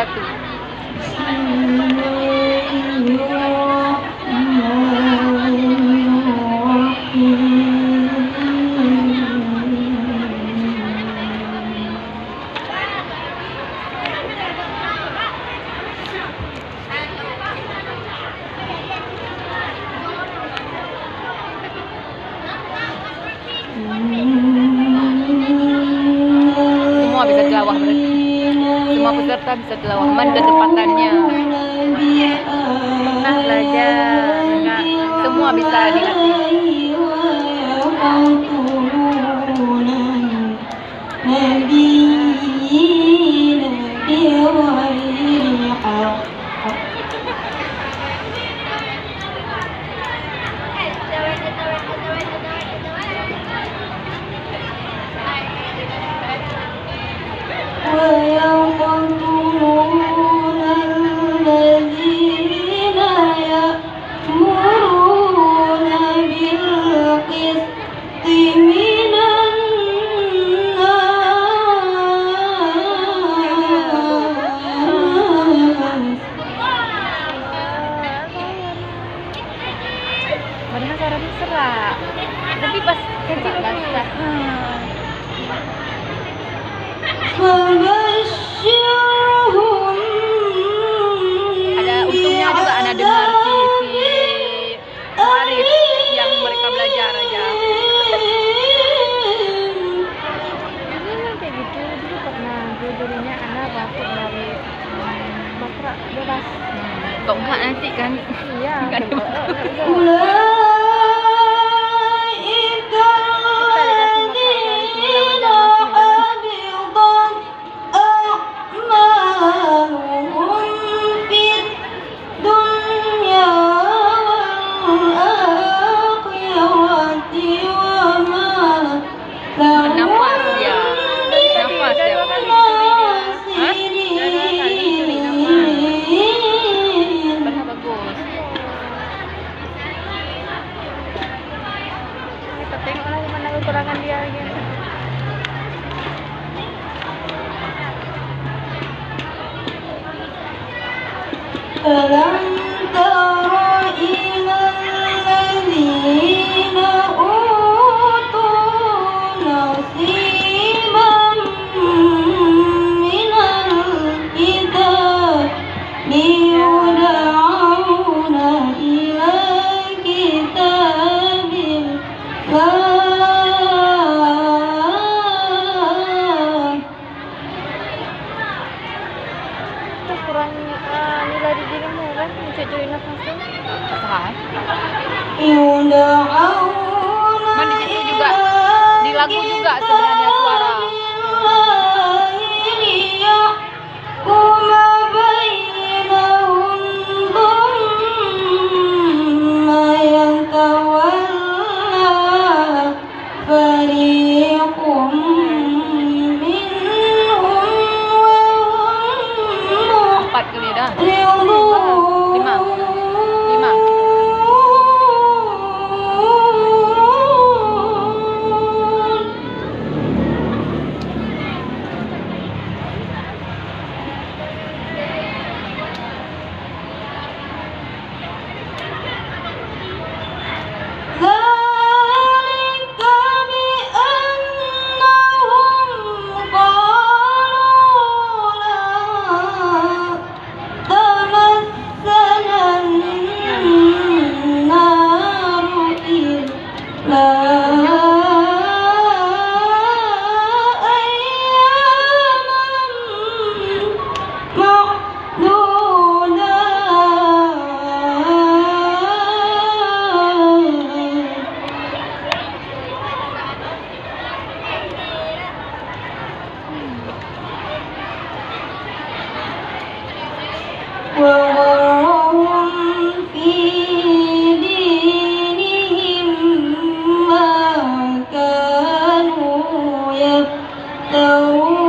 satu. Semua bisa tilawah berarti. Semua peserta bisa tilawah. Man ketepatannya. Pernah belajar. Enggak. Semua bisa dilatih. Padahal suaranya serak, tapi pas kecil basah. Ada untungnya juga anak dengar si Arif yang mereka belajar aja. Kayak gitu dulu pernah judulnya anak batuk dari bapak bebas. Kok enggak nanti kan? Iya. Nafas dia. Nafas dia. Benar bagus. Kita tengok lagi mana kekurangan dia lagi. Alam tara ilal ladzina utu nasiban minal kitab yud'auna ila kitabillah. Kurang nilai di dirimu kan mencuri nafasnya. Apaan? Yud'auna Man di situ juga di lagu juga sebenarnya suara. Empat kali dah. Lima. وغرهم في دينهم ما كانوا يفترون